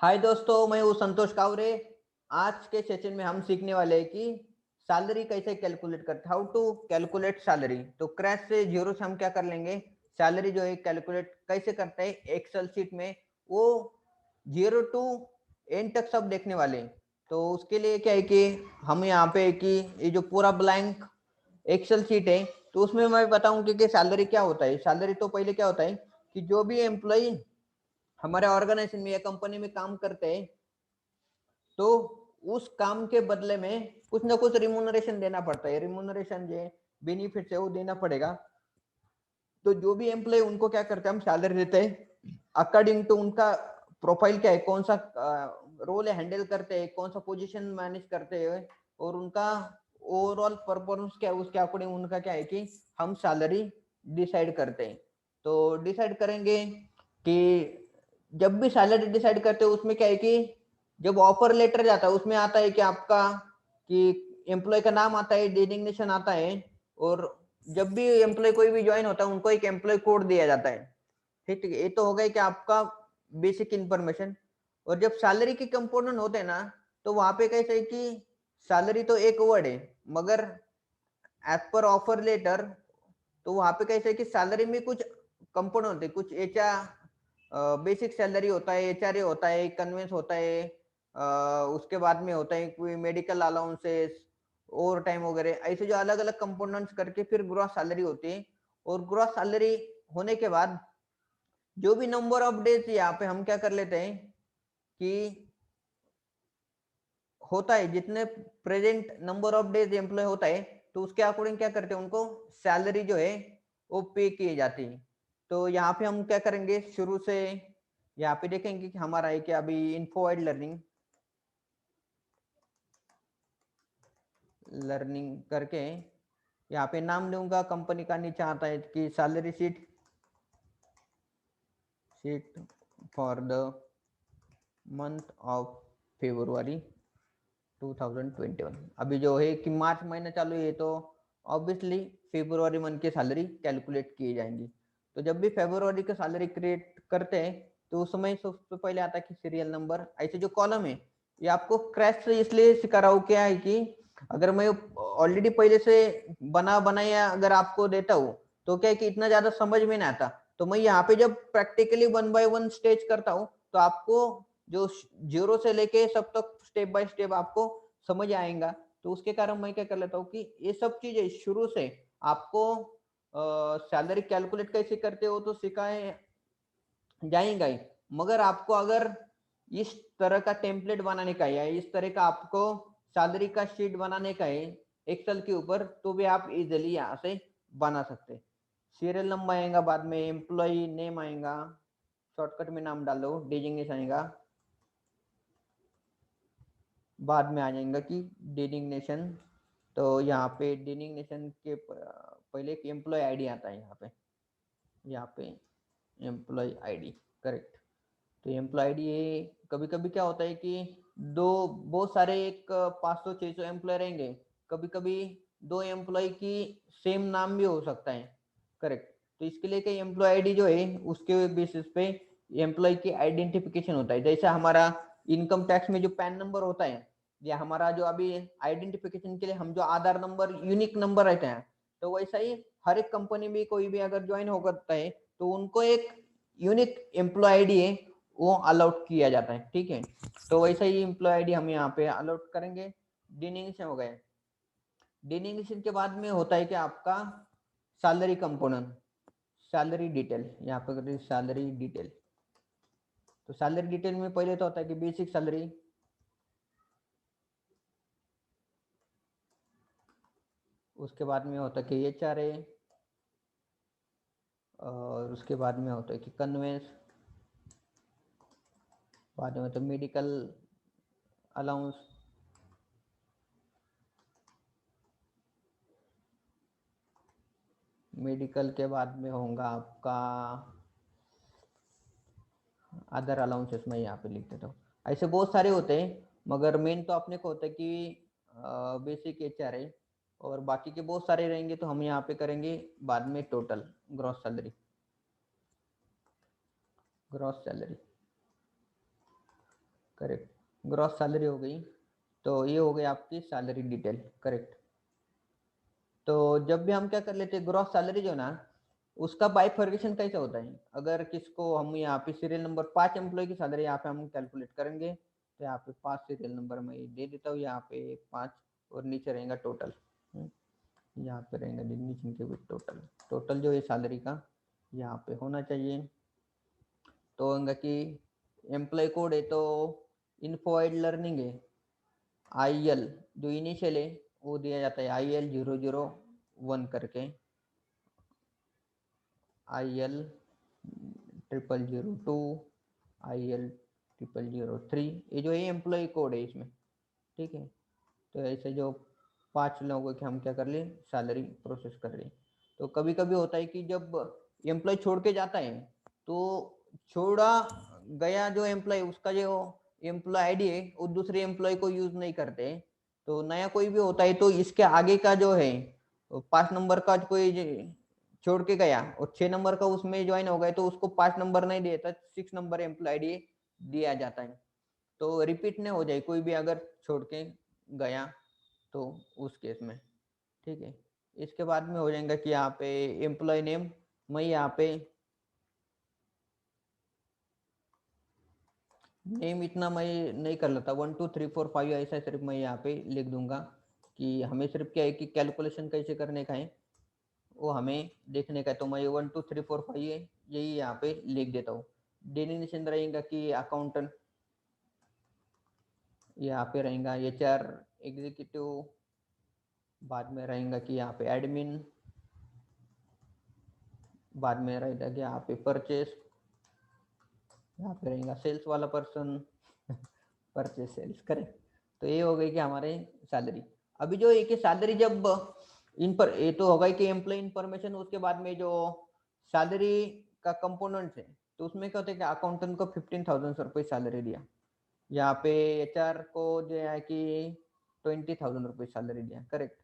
हाय दोस्तों, मैं हूँ संतोष कावरे। आज के सेशन में हम सीखने वाले हैं कि सैलरी कैसे कैलकुलेट करते, हाउ टू कैलकुलेट सैलरी। तो क्रैश से जीरो से हम क्या कर लेंगे, सैलरी जो है कैलकुलेट कैसे करते हैं एक्सेल शीट में, वो जीरो टू एंड तक सब देखने वाले हैं। तो उसके लिए क्या है कि हम यहाँ पे कि ये जो पूरा ब्लैंक एक्सेल शीट है, तो उसमें मैं बताऊंगी कि सैलरी क्या होता है। सैलरी तो पहले क्या होता है कि जो भी एम्प्लॉय हमारे ऑर्गेनाइजेशन में या कंपनी में काम करते हैं, तो उस काम के बदले में कुछ ना कुछ रिम्यूनरेशन देना पड़ता है। रिम्यूनरेशन जो बेनिफिट है वो देना पड़ेगा। तो जो भी एम्प्लॉय उनको क्या करते हैं, हम सैलरी देते हैं अकॉर्डिंग टू उनका प्रोफाइल क्या है, कौन सा रोल हैंडल करते हैं, कौन सा पोजीशन मैनेज करते हैं और उनका ओवरऑल परफॉर्मेंस क्या है, उसके अकॉर्डिंग उनका क्या है कि हम सैलरी डिसाइड करते हैं। तो डिसाइड करेंगे कि जब भी सैलरी डिसाइड करते हैं उसमें क्या है कि जब ऑफर लेटर जाता है उसमें आता है कि आपका कि एम्प्लॉय का नाम आता है, डेजिग्नेशन आता है, और जब भी एम्प्लॉय कोई भी ज्वाइन होता है उनको एक एम्प्लॉय कोड दिया जाता है। ठीक है, ये तो हो गया कि आपका बेसिक इंफॉर्मेशन। और जब सैलरी के कंपोनेंट होते हैं ना, तो वहां पे कैसे है कि सैलरी तो एक वर्ड है, मगर एज पर ऑफर लेटर तो वहां पे कैसे है कि सैलरी में कुछ कंपोनेंट होते हैं, कुछ बेसिक सैलरी होता है, एचआरए होता है, कन्वेंस होता है, उसके बाद में होता है कोई मेडिकल अलाउंसेस, ओवर टाइम वगैरह, ऐसे जो अलग अलग कंपोनेंट्स करके फिर ग्रॉस सैलरी होती है। और ग्रॉस सैलरी होने के बाद जो भी नंबर ऑफ डेज यहाँ पे हम क्या कर लेते हैं कि होता है, जितने present number of days employ होता है, तो उसके अकॉर्डिंग क्या करते हैं उनको सैलरी जो है वो पे किए जाती है। तो यहाँ पे हम क्या करेंगे, शुरू से यहाँ पे देखेंगे कि हमारा है कि अभी इन्फोवाइड लर्निंग लर्निंग करके यहाँ पे नाम दूंगा कंपनी का, नीचे आता है कि salary sheet for the month of February 2021। अभी जो है कि मार्च महीना चालू है, तो ऑब्वियसली फेब्रुआरी मंथ की सैलरी कैलकुलेट की जाएंगी। तो जब भी फेब्रुआरी की सैलरी क्रिएट करते हैं, तो उस समय सबसे पहले आता है कि सीरियल नंबर, ऐसे जो कॉलम है ये आपको क्रैश से इसलिए सिखा रहा हूँ क्या है कि अगर मैं ऑलरेडी पहले से बना बनाया अगर आपको देता हूँ, तो क्या है कि इतना ज्यादा समझ में नहीं आता। तो मैं यहाँ पे जब practically one by one stage करता हूँ, तो आपको जो जीरो से लेके सब तक स्टेप बाय स्टेप आपको समझ आएगा। तो उसके कारण मैं क्या कर लेता हूँ कि ये सब चीजें शुरू से आपको सैलरी कैलकुलेट कैसे करते हो तो सिखाए जाएगा ही। मगर आपको अगर इस तरह का टेम्पलेट बनाने का है या इस तरह का आपको सैलरी का शीट बनाने का है एक्सेल के ऊपर, तो भी आप इजिली यहाँ से बना सकते हैं। सीरियल नंबर आएगा, बाद में एम्प्लॉय नेम आएगा, शॉर्टकट में नाम डालो, डेजिग्नेशन आएगा, बाद में आ जाएगा कि डेजिग्नेशन। तो यहाँ पे डेजिग्नेशन के पहले एक एम्प्लॉय आईडी आता है, यहाँ पे एम्प्लॉय आईडी, करेक्ट। तो एम्प्लॉय आईडी ये कभी कभी क्या होता है कि दो बहुत सारे एक 500-600 एम्प्लॉय रहेंगे, कभी कभी दो एम्प्लॉय की सेम नाम भी हो सकता है, करेक्ट। तो इसके लिए कई एम्प्लॉय आईडी जो है उसके बेसिस पे एम्प्लॉय की आइडेंटिफिकेशन होता है। जैसे हमारा इनकम टैक्स में जो पैन नंबर होता है, या हमारा जो अभी आइडेंटिफिकेशन के लिए हम जो आधार नंबर यूनिक नंबर रहते हैं, तो वैसा ही हर एक कंपनी में कोई भी अगर ज्वाइन हो करता है तो उनको एक यूनिक एम्प्लॉय आईडी है वो अलाउट किया जाता है, ठीक है। तो वैसा ही एम्प्लॉय आईडी हम यहाँ पे अलाउट करेंगे। डिनिंगेशन हो गए। डिनिंगेशन के बाद में होता है कि आपका सैलरी कंपोनेंट, सैलरी डिटेल, यहाँ पे करते सैलरी डिटेल। तो सैलरी डिटेल में पहले तो होता है कि बेसिक सैलरी, उसके बाद में होता है कि एचआरए, और उसके बाद में होता है कि कन्वेंस, बाद में होता है मेडिकल अलाउंस, मेडिकल के बाद में होगा आपका अदर अलाउंसेस, मैं यहाँ पे लिख देता हूँ। ऐसे बहुत सारे होते हैं, मगर मेन तो अपने को होता है कि बेसिक एचआरए, और बाकी के बहुत सारे रहेंगे तो हम यहाँ पे करेंगे बाद में total gross salary, gross salary. Correct. Gross salary हो गई, तो ये हो गई आपकी सैलरी डिटेल, करेक्ट। तो जब भी हम क्या कर लेते हैं, ग्रॉस सैलरी जो ना, उसका बाइफर्केशन कैसे होता है, अगर किसको हम यहाँ पे सीरियल नंबर 5 एम्प्लॉय की सैलरी यहाँ पे हम कैलकुलेट करेंगे, तो यहाँ पे 5 सीरियल नंबर मैं दे देता हूँ, यहाँ पे 5 और नीचे रहेगा टोटल, यहाँ पे रहेगा नीचे के भी टोटल, टोटल जो है सैलरी का यहाँ पे होना चाहिए। तो होगा कि एम्प्लॉय कोड है तो इन्फोइड लर्निंग है, IL जो इनिशियल है वो दिया जाता है IL001 करके, IL0002, IL0003, ये जो है एम्प्लॉय कोड है इसमें, ठीक है। तो ऐसे जो 5 लोगों की हम क्या कर ले, सैलरी प्रोसेस कर रहे। तो कभी कभी होता है कि जब एम्प्लॉय छोड़ के जाता है, तो छोड़ा गया जो एम्प्लॉय, उसका जो एम्प्लॉय आईडी है वो दूसरे एम्प्लॉय को यूज नहीं करते, तो नया कोई भी होता है तो इसके आगे का जो है 5 नंबर का कोई छोड़ के गया और 6 नंबर का उसमें ज्वाइन हो गए, तो उसको 5 नंबर नहीं देता, 6 नंबर एम्प्लॉय आईडी दिया जाता है। तो रिपीट नहीं हो जाए कोई भी अगर छोड़ के गया तो उस केस में, ठीक है। इसके बाद में हो जाएगा कि यहाँ पे एम्प्लॉय नेम, मैं यहाँ पे नेम इतना मैं नहीं कर लेता, 1 2 3 4 5 ऐसा सिर्फ मैं यहाँ पे लिख दूंगा, कि हमें सिर्फ क्या है कि कैलकुलेशन कैसे करने का है वो हमें देखने का है, तो मैं 1 2 3 4 5 है यही यहाँ पे लिख देता हूँ। डेजिग्नेशन रहेगा कि अकाउंटेंट, यहाँ पे रहेगा HR एग्जीक्यूटिव, बाद में रहेगा कि यहाँ पे एडमिन, बाद में रहेगा कि यहाँ पे परचेस, यहाँ पे रहेगा सेल्स वाला पर्सन परचेस सेल्स, करेक्ट। तो ये हो गई कि हमारे सैलरी। अभी जो एक सैलरी जब इन पर, ये तो होगा कि एम्प्लॉय इंफॉर्मेशन, उसके बाद में जो सैलरी का कंपोनेंट्स है, तो उसमें क्या होता है कि अकाउंटेंट को 15,000 रुपये सैलरी दिया, यहाँ पे HR को जो है कि 20,000 रुपये सैलरी दिया, करेक्ट।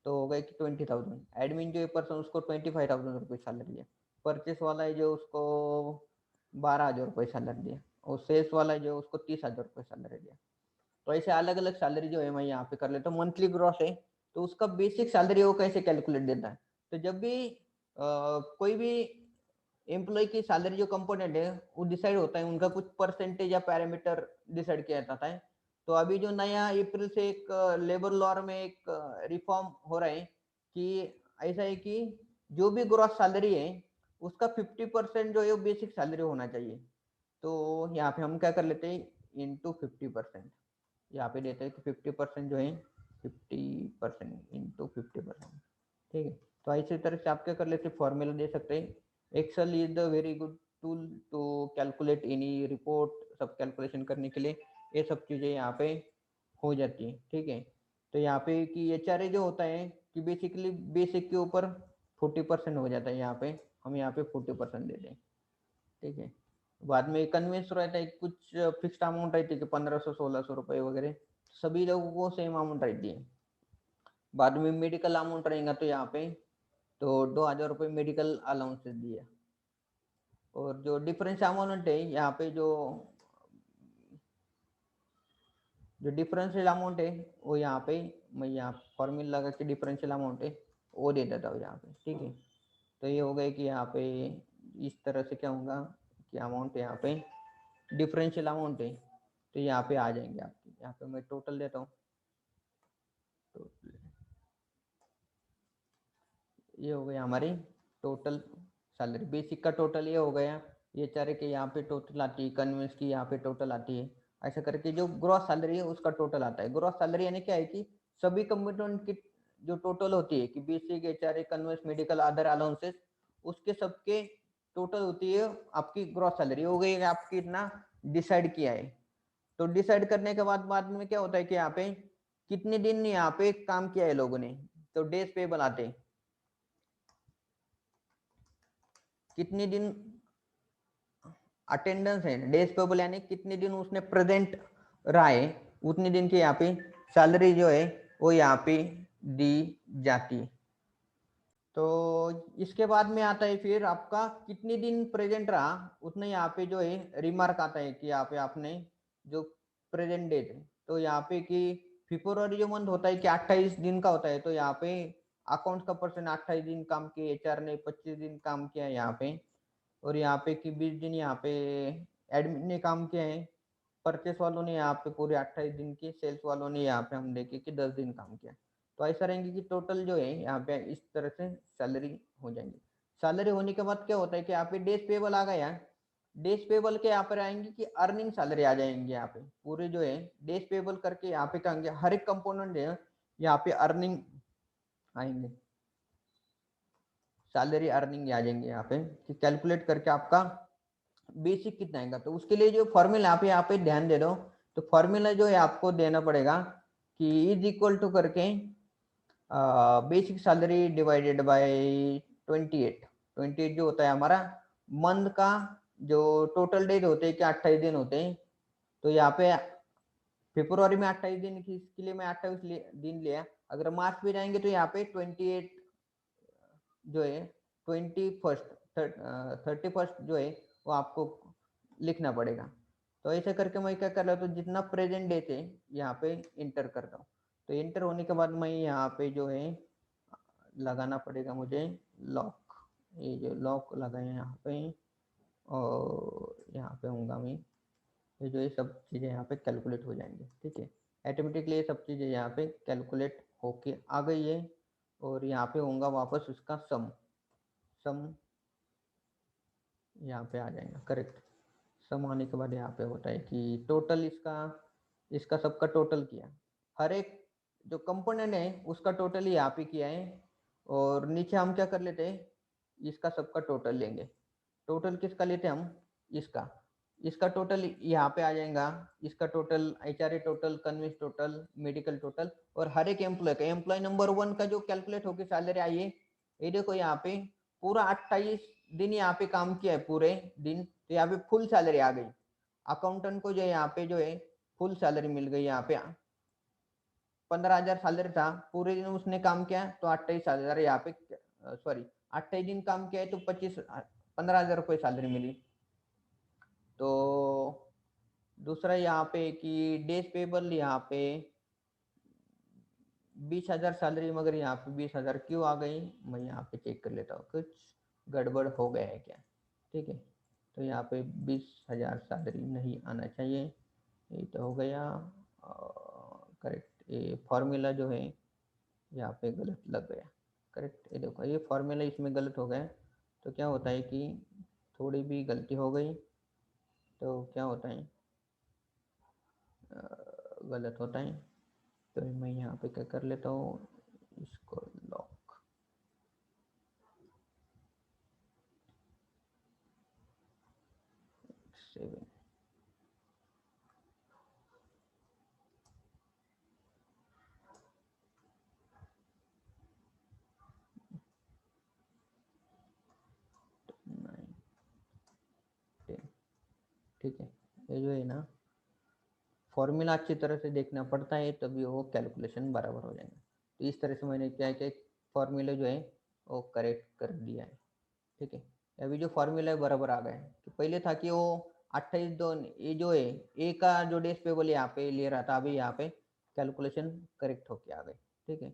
तो हो गए कि 20,000, एडमिन जो पर्सन उसको 25,000 रुपये सैलरी दिया, परचेस वाला है जो उसको 12,000 रुपये सैलरी दिया, और सेल्स वाला है जो उसको 30,000 रुपये सैलरी दिया। तो ऐसे अलग अलग सैलरी जो है मैं यहाँ पे कर लेता हूँ। मंथली ग्रॉस है तो उसका बेसिक सैलरी वो कैसे कैलकुलेट देता है, तो जब भी कोई भी एम्प्लॉय की सैलरी जो कंपोनेंट है वो डिसाइड होता है, उनका कुछ परसेंटेज या पैरामीटर डिसाइड किया जाता है। तो अभी जो नया अप्रैल से एक लेबर लॉ में एक रिफॉर्म हो रहा है कि ऐसा है कि जो भी ग्रॉस सैलरी है उसका 50% जो है वो बेसिक सैलरी होना चाहिए। तो यहाँ पे हम क्या कर लेते हैं, इंटू 50%, यहाँ पे देते हैं कि 50% जो है 50% इंटू 50%, ठीक है। तो ऐसी तरह से आप क्या कर लेते, फॉर्मूला दे सकते हैं। Excel is the very good tool to calculate any report, सब कैलकुलेशन करने के लिए ये सब चीज़ें यहाँ पे हो जाती है, ठीक है। तो यहाँ पे कि HRA जो होता है कि बेसिकली बेसिक के ऊपर 40% हो जाता है, यहाँ पे हम यहाँ पे 40% देते हैं, ठीक है। बाद में कन्वेंस रहता है, कुछ फिक्स्ड अमाउंट रहती है कि 1500 1600 रुपये वगैरह, सभी लोगों को सेम अमाउंट रहती है। बाद में मेडिकल अमाउंट रहेगा तो यहाँ पे तो 2,000 रुपये मेडिकल अलाउंसेस दिए, और जो डिफरेंस अमाउंट है यहाँ पे जो डिफरेंशियल अमाउंट है वो यहाँ पे मैं यहाँ फॉर्मूला लगा के डिफरेंशियल अमाउंट है वो दे देता हूँ यहाँ पे, ठीक है। तो ये हो गया कि यहाँ पे इस तरह से क्या होगा कि अमाउंट यहाँ पे डिफरेंशियल अमाउंट है, तो यहाँ पे आ जाएंगे आपके, यहाँ पे मैं टोटल देता हूँ, टोटल ये हो गया हमारी टोटल सैलरी, बेसिक का टोटल ये हो गया, ये चारे के यहाँ पे टोटल आती है, कन्वेंस की यहाँ पे टोटल आती है, ऐसा करके जो ग्रॉस सैलरी है उसका टोटल आता है। ग्रॉस सैलरी यानी क्या है कि सभी कंपोनेंट की जो टोटल होती है कि basic HRA conveyance medical other allowances, उसके सबके टोटल होती है आपकी ग्रॉस सैलरी, हो गई आपकी इतना डिसाइड किया है। तो डिसाइड करने के बाद में क्या होता है कि यहाँ पे कितने दिन यहाँ पे काम किया है लोगों ने, तो डेज पेबल आते हैं, कितने दिन अटेंडेंस है, डेज पेबल यानी कितने दिन उसने प्रेजेंट रहा है, उतने दिन की यहाँ पे सैलरी जो है वो यहाँ पे दी जाती है। तो इसके बाद में आता है फिर आपका कितने दिन प्रेजेंट रहा, उतने यहाँ पे जो है रिमार्क आता है कि यहाँ पे आपने जो प्रेजेंट डेट है, तो यहाँ पे कि फरवरी जो मंथ होता है कि 28 दिन का होता है, तो यहाँ पे अकाउंट का पर्सन 28 दिन काम किए, एचआर ने 25 दिन काम किया है यहाँ पे, और यहाँ पे कि 20 दिन यहाँ पे एडमिन ने काम किया है, परचेस वालों ने यहाँ पे पूरे 28 दिन की, सेल्स वालों ने यहाँ पे हम देखे कि 10 दिन काम किया। तो ऐसा रहेंगे कि टोटल जो है यहाँ पे इस तरह से सैलरी हो जाएंगी। सैलरी होने के बाद क्या होता है कि यहाँ पे डेज पेबल आ गया, डेज पेबल के यहाँ पर आएंगे कि अर्निंग सैलरी आ जाएंगे, यहाँ पे पूरे जो है डेज पेबल करके यहाँ पे कहेंगे हर एक कंपोनेंट है यहाँ पे अर्निंग आएंगे, सैलरी अर्निंग आ जाएंगे यहाँ पे कि कैलकुलेट करके आपका बेसिक कितना आएगा। तो उसके लिए जो फॉर्मूला यहाँ पे ध्यान दे दो, तो फॉर्मूला जो है आपको देना पड़ेगा कि इज इक्वल टू करके बेसिक सैलरी डिवाइडेड बाय 28, 28 जो होता है हमारा मंथ का जो टोटल डेज होते हैं कि 28 दिन होते हैं, तो यहाँ पे फरवरी में 28 दिन की, इसके लिए मैं 28 दिन लिया। अगर मार्च पे जाएंगे तो यहाँ पे 28 जो है 31st जो है वो आपको लिखना पड़ेगा। तो ऐसे करके मैं क्या कर रहा हूँ, तो जितना प्रेजेंट डेट है यहाँ पे इंटर करता हूँ। तो इंटर होने के बाद मैं यहाँ पे जो है लगाना पड़ेगा मुझे लॉक, ये जो लॉक लगाए यहाँ पे, और यहाँ पे होऊंगा मैं, ये जो ये सब चीज़ें यहाँ पे कैलकुलेट हो जाएंगे, ठीक है। ऑटोमेटिकली ये सब चीज़ें यहाँ पे कैलकुलेट होके आ गई है, और यहाँ पे होगा वापस उसका सम यहाँ पे आ जाएगा, करेक्ट। सम आने के बाद यहाँ पे होता है कि टोटल इसका सबका टोटल किया, हर एक जो कंपोनेंट है उसका टोटल ही यहाँ पे किया है, और नीचे हम क्या कर लेते हैं, इसका सबका टोटल लेंगे। टोटल किसका लेते हैं हम, इसका टोटल यहाँ पे आ जाएगा, इसका total HRA total, conveyance total, medical total, और हर एक एम्प्लॉय का, एम्प्लॉय नंबर 1 का जो कैलकुलेट होकर सैलरी आई है, ये देखो यहाँ पे पूरा 28 दिन यहाँ पे काम किया है पूरे दिन, तो यहाँ पे फुल सैलरी आ गई। अकाउंटेंट को जो यहाँ पे जो है फुल सैलरी मिल गई, यहाँ पे 15,000 सैलरी था, पूरे दिन उसने काम किया तो 28,000 यहाँ पे, सॉरी 28 दिन काम किया है तो 15,000 रुपये सैलरी मिली। तो दूसरा यहाँ पे कि डेज पेबल यहाँ पे 20,000 सैलरी, मगर यहाँ पे 20,000 क्यों आ गई, मैं यहाँ पे चेक कर लेता हूँ, कुछ गड़बड़ हो गया है क्या, ठीक है। तो यहाँ पे 20,000 सैलरी नहीं आना चाहिए, ये तो हो गया करेक्ट। ये फॉर्मूला जो है यहाँ पे गलत लग गया, करेक्ट। ये देखो ये फॉर्मूला इसमें गलत हो गया, तो क्या होता है कि थोड़ी भी गलती हो गई तो क्या होता है, गलत होता है। तो मैं यहाँ पे क्या कर लेता हूँ, इसको लॉक, सेवन, नाइन, 10, ठीक है। ये जो है ना फॉर्मूला अच्छी तरह से देखना पड़ता है, तभी वो कैलकुलेशन बराबर हो जाएगा। तो इस तरह से मैंने क्या है कि फॉर्मूला जो है वो करेक्ट कर दिया है, ठीक है। अभी जो फॉर्मूला है बराबर आ गया है, तो पहले था कि वो 28 ये जो है ए का जो डेज पेबल यहाँ पे ले रहा था, अभी यहाँ पे कैलकुलेशन करेक्ट होके आ गए, ठीक है।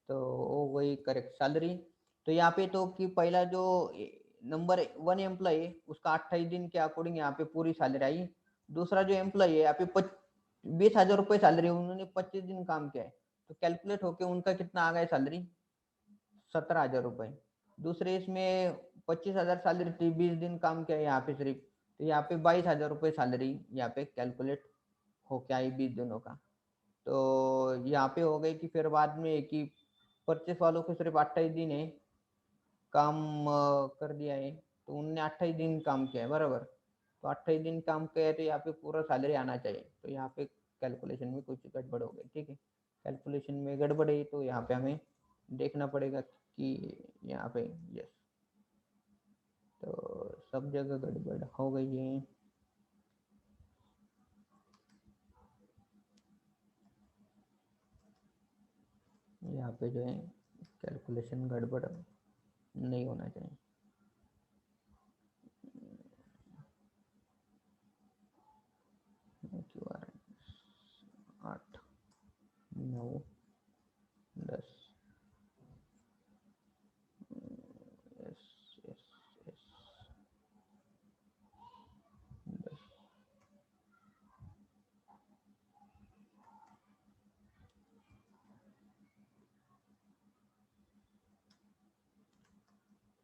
तो वो वही करेक्ट सैलरी, तो यहाँ पे तो कि पहला जो नंबर 1 एम्प्लॉय है उसका 28 दिन के अकॉर्डिंग यहाँ पे पूरी सैलरी आई। दूसरा जो एम्प्लॉय है यहाँ पे 20,000 रुपये सैलरी, उन्होंने 25 दिन काम किया है, तो कैलकुलेट होके उनका कितना आ गया सैलरी, 17,000 रुपये। दूसरे इसमें 25,000 सैलरी थी, 20 दिन काम किया यहाँ पे सिर्फ, तो यहाँ पे 22,000 रुपये सैलरी यहाँ पे कैलकुलेट हो क्या आई 20 दिनों का। तो यहाँ पे हो गई कि फिर बाद में कि परचेस वालों को सिर्फ 28 दिन है काम कर दिया है, तो उनने 28 दिन काम किया है बराबर, तो 28 दिन काम किया है तो यहाँ पे पूरा सैलरी आना चाहिए। तो यहाँ पे कैलकुलेशन में कुछ गड़बड़ हो गई, ठीक है। कैलकुलेशन में गड़बड़ है तो यहाँ पे हमें देखना पड़ेगा कि यहाँ पे यस, तो सब जगह गड़बड़ हो गई है। यहाँ पे जो है कैलकुलेशन गड़बड़ नहीं होना चाहिए। क्यों आ रहा है,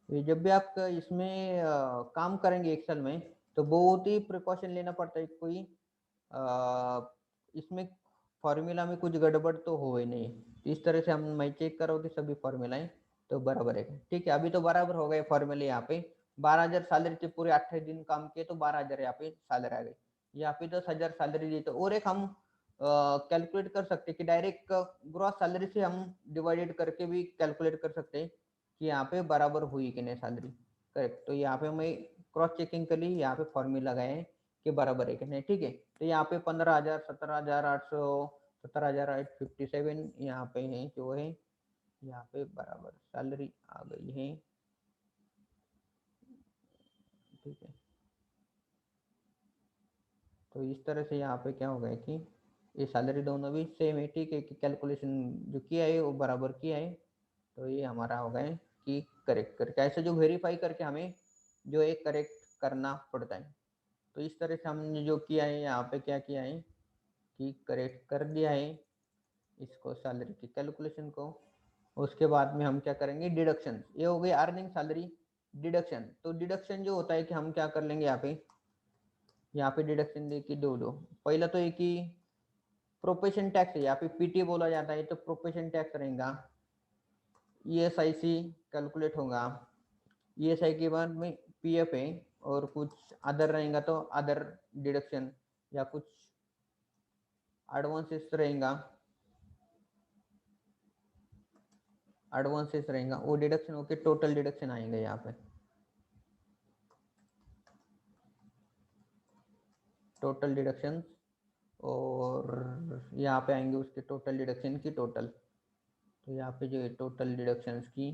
ये जब भी आप इसमें काम करेंगे एक्सेल में, तो बहुत ही प्रिकॉशन लेना पड़ता है। कोई इसमें फॉर्मूला में कुछ गड़बड़ तो हो ही नहीं। इस तरह से हम मैं चेक करो कि सभी फॉर्मूलाएं तो बराबर है। ठीक है, अभी तो बराबर हो गए फॉर्मूले। यहाँ पे 12,000 सैलरी थी, पूरे 28 दिन काम किए तो 12,000 यहाँ पे सैलरी आ गई। यहाँ पे 10,000 सैलरी दी, तो और एक हम कैलकुलेट कर सकते कि डायरेक्ट ग्रॉस सैलरी से हम डिवाइडेड करके भी कैलकुलेट कर सकते हैं कि यहाँ पे बराबर हुई कि नहीं सैलरी। करेक्ट, तो यहाँ पे मैं क्रॉस चेकिंग के लिए यहाँ पे फॉर्मूला लगाए हैं कि बराबर है कि नहीं। ठीक है, तो यहाँ पे 15,000, 17,800, 17,857 यहाँ पे है जो है, यहाँ पे बराबर सैलरी आ गई है। ठीक है, तो इस तरह से यहाँ पे क्या होगा कि ये सैलरी दोनों भी सेम है। ठीक है, कि कैलकुलेशन जो किया है वो बराबर किया है, तो ये हमारा हो गया कि करेक्ट करके ऐसे जो वेरीफाई करके हमें जो है करेक्ट करना पड़ता है। तो इस तरह से हमने जो किया है यहाँ पे क्या किया है कि करेक्ट कर दिया है इसको, सैलरी की कैलकुलेशन को। उसके बाद में हम क्या करेंगे, डिडक्शन। ये हो गई अर्निंग सैलरी डिडक्शन। तो डिडक्शन जो होता है कि हम क्या कर लेंगे यहाँ पे डिडक्शन देखिए दो पहला तो एक ही प्रोफेशन टैक्स है, यहाँ पे पीटी बोला जाता है, तो प्रोफेशन टैक्स रहेगा। ईएसआईसी कैलकुलेट होगा, ईएसआई के बाद में पीएफ है, और कुछ अदर रहेगा तो अदर डिडक्शन या कुछ एडवांसेस रहेगा, एडवांसेस रहेगा, वो डिडक्शन होके टोटल डिडक्शन आएंगे यहाँ पे। टोटल डिडक्शन, और यहाँ पे आएंगे उसके टोटल डिडक्शन की टोटल। तो यहाँ पे जो है टोटल डिडक्शंस की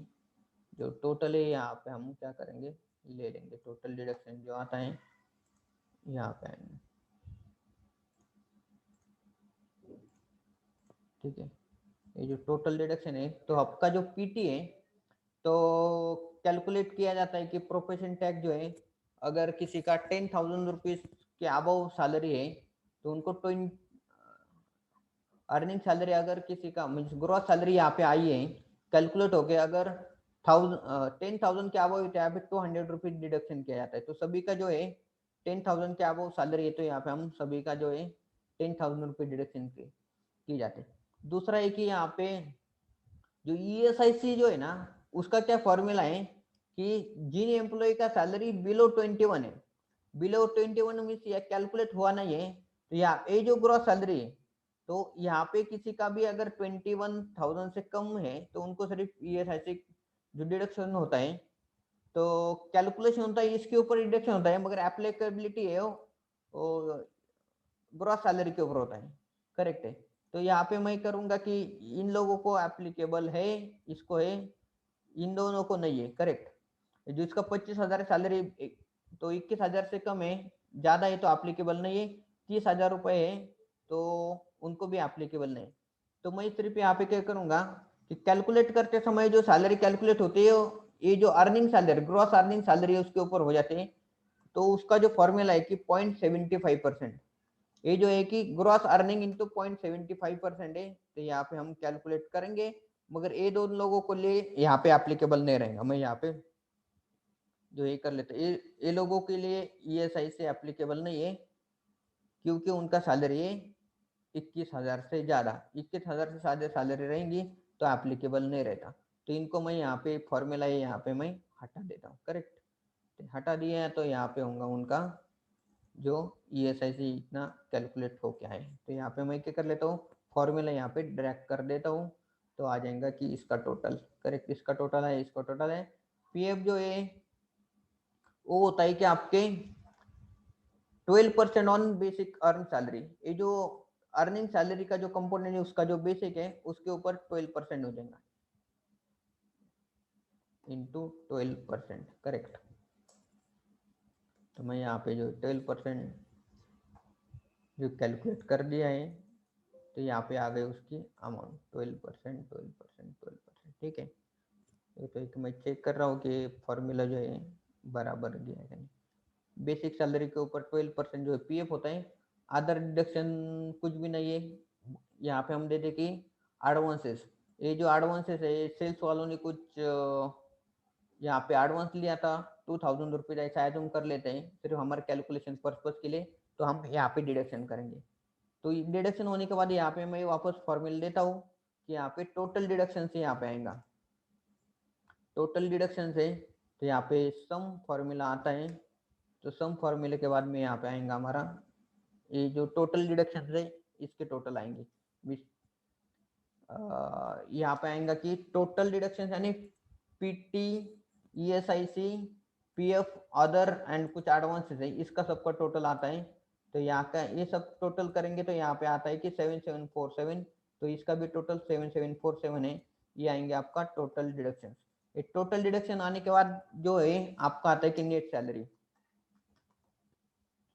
जो टोटल है, यहाँ पे हम क्या करेंगे, ले लेंगे टोटल डिडक्शन जो आता है यहाँ पे आएंगे। ठीक है, ये जो टोटल डिडक्शन है, तो आपका जो पीटी है तो कैलकुलेट किया जाता है कि प्रोफेशन टैक्स जो है, अगर किसी का 10,000 रुपीज के अबव सैलरी है तो उनको अर्निंग सैलरी, अगर किसी का मीन्स ग्रॉस सैलरी यहाँ पे आई है कैलकुलेट होके, अगर 10,000 के अबव यहाँ पे 200 रुपीज डिडक्शन किया जाता है। तो सभी का जो है 10,000 के अबव सैलरी है, तो यहाँ पे हम सभी का जो है 10,000 रुपीज डिडक्शन की जाते हैं। दूसरा है कि यहाँ पे जो ईएसआईसी जो है ना, उसका क्या फॉर्मूला है कि जिन एम्प्लॉय का सैलरी बिलो 21 है, बिलो 21 मीन्स यह कैलकुलेट हुआ नहीं है, तो यहाँ ये जो ग्रॉस सैलरी है, तो यहाँ पे किसी का भी अगर 21,000 से कम है तो उनको सिर्फ ईएसआईसी जो डिडक्शन होता है, तो कैलकुलेशन होता है इसके ऊपर डिडक्शन होता है, मगर एप्लीकेबिलिटी है वो ग्रॉस सैलरी के ऊपर होता है। करेक्ट है, तो यहाँ पे मैं करूंगा कि इन लोगों को एप्लीकेबल है, इसको है, इन दोनों को नहीं है। करेक्ट, जो इसका 25,000 सैलरी, तो 21,000 से कम है, ज्यादा है तो एप्लीकेबल नहीं है, 30,000 रुपए है तो उनको भी एप्लीकेबल नहीं। तो मैं सिर्फ यहाँ पे क्या करूंगा कि कैलकुलेट करते समय जो सैलरी कैलकुलेट होती है, ये जो earning salary, gross earning salary उसके ऊपर हो जाते हैं। तो उसका जो फॉर्मूला है कि 0.75%, ये जो है कि ग्रॉस अर्निंग इंटू 0.75% है, तो यहाँ पे हम कैलकुलेट करेंगे, मगर ये दोनों लोगों को लिए यहाँ पे एप्लीकेबल नहीं रहेगा। मैं यहाँ पे जो ये कर लेते, ये लोगों के लिए ईएसआई से एप्लीकेबल नहीं है, क्योंकि उनका सैलरी है 21,000 से ज्यादा, 21,000 से ज्यादा सैलरी रहेंगी तो एप्लीकेबल नहीं रहता। तो इनको मैं यहाँ पे फॉर्मूला है यहाँ पे मैं हटा देता हूँ। करेक्ट, हटा दिया है, तो यहाँ पे होगा उनका जो ईएसआईसी इतना कैलकुलेट हो क्या है। तो यहाँ पे मैं क्या कर लेता हूँ, फॉर्मूला यहाँ पे ड्रैग कर देता हूँ, तो आ जाएगा कि इसका टोटल। करेक्ट, इसका टोटल है, इसका टोटल है। पीएफ जो है वो होता है कि आपके 12% ऑन बेसिक अर्न सैलरी। ये जो अर्निंग सैलरी का जो कंपोनेंट है उसका जो बेसिक है उसके ऊपर 12% हो जाएगा, इंटू 12%। करेक्ट, तो मैं यहाँ पे जो 12% जो कैलकुलेट कर दिया है, तो यहाँ पे आ गए उसकी अमाउंट 12%, 12%, 12%। ठीक है, तो एक मैं चेक कर रहा हूँ कि फॉर्मूला जो है बराबर दिया है नहीं। बेसिक सैलरी के ऊपर 12% जो है पीएफ होता है, अदर डिडक्शन कुछ भी नहीं है। यहाँ पे हम दे दें कि एडवांसेस, ये जो एडवांसेस है सेल्स वालों ने कुछ यहाँ पे एडवांस लिया था 2000 रुपीज, ऐसा एज्यूम कर लेते हैं सिर्फ हमारे कैलकुलेशन पर्पज के लिए, तो हम यहाँ पे डिडक्शन करेंगे। तो डिडक्शन होने के बाद यहाँ पे मैं वापस फॉर्मूला देता हूँ कि यहाँ पे टोटल डिडक्शन से यहाँ पे आएगा, टोटल डिडक्शन से, तो यहाँ पे सम फॉर्मूला आता है, तो सम फॉर्मूले के बाद में यहाँ पे आएगा हमारा ये जो टोटल डिडक्शन है इसके टोटल आएंगे। यहाँ पे आएगा कि टोटल डिडक्शन यानी PT, ESIC, PF, other and कुछ एडवांसेस है, इसका सबका टोटल आता है। तो यहाँ का ये सब टोटल करेंगे तो यहाँ पे आता है कि 7747, तो इसका भी टोटल 7747 है। ये आएंगे आपका टोटल डिडक्शन। ये टोटल डिडक्शन आने के बाद जो है आपका आता है कि net salary,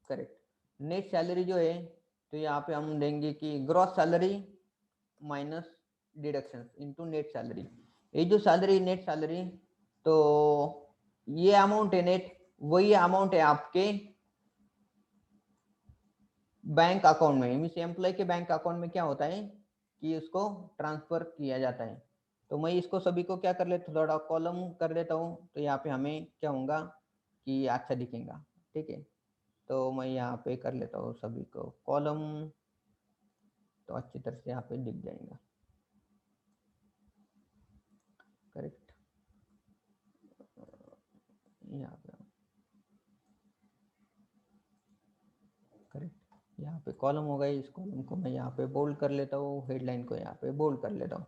correct. Net salary जो है तो यहाँ पे हम देंगे कि gross salary minus deduction into net salary. ये जो सैलरी नेट सैलरी, तो ये अमाउंट है नेट, वही अमाउंट है आपके बैंक अकाउंट में, मीन्स एम्प्लॉय के बैंक अकाउंट में क्या होता है कि उसको ट्रांसफर किया जाता है। तो मैं इसको सभी को क्या कर लेता हूँ, थोड़ा कॉलम कर देता हूँ, तो यहाँ पे हमें क्या होगा कि अच्छा दिखेगा, ठीक है। तो मैं यहाँ पे कर लेता हूँ सभी को कॉलम, तो अच्छी तरह से यहाँ पे दिख जाएगा, करेक्ट। यहाँ पे करेक्ट, यहाँ पे कॉलम हो गई, इस कॉलम को मैं यहाँ पे बोल्ड कर लेता हूँ, हेडलाइन को यहाँ पे बोल्ड कर लेता हूँ,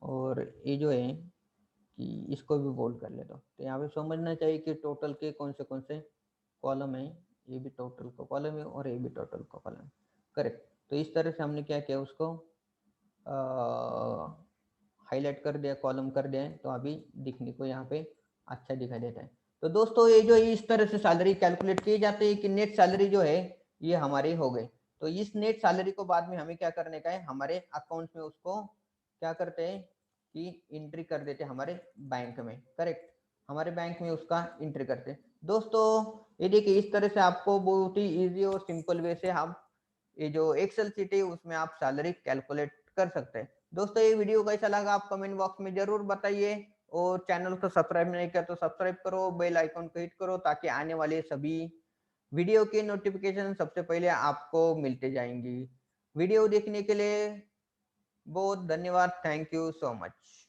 और ये जो है कि इसको भी बोल्ड कर लेता हूँ। तो यहाँ पे समझना चाहिए कि टोटल के कौन से कॉलम है, ये भी टोटल का कॉलम है और ये भी टोटल का कॉलम है, करेक्ट। तो इस तरह से हमने क्या किया, उसको हाईलाइट कर दिया, कॉलम कर दिया है, तो अभी दिखने को यहाँ पे अच्छा दिखाई देता है। तो दोस्तों ये जो इस तरह से सैलरी कैलकुलेट की जाती है कि नेट सैलरी जो है ये हमारी हो गई। तो इस नेट सैलरी को बाद में हमें क्या करने का है, हमारे अकाउंट में उसको क्या करते हैं कि एंट्री कर देते हैं हमारे बैंक में, करेक्ट। हमारे बैंक में उसका एंट्री करते हैं। दोस्तों ये देखिए इस तरह से आपको बहुत ही इजी और सिंपल वे से हम ये जो एक्सेल शीट है उसमें आप सैलरी कैलकुलेट कर सकते हैं। दोस्तों ये वीडियो कैसा लगा आप कमेंट बॉक्स में जरूर बताइए, और चैनल को सब्सक्राइब नहीं किया तो सब्सक्राइब करो, बेल आइकन को हिट करो ताकि आने वाले सभी वीडियो की नोटिफिकेशन सबसे पहले आपको मिलते जाएंगी। वीडियो देखने के लिए बहुत धन्यवाद, थैंक यू सो मच।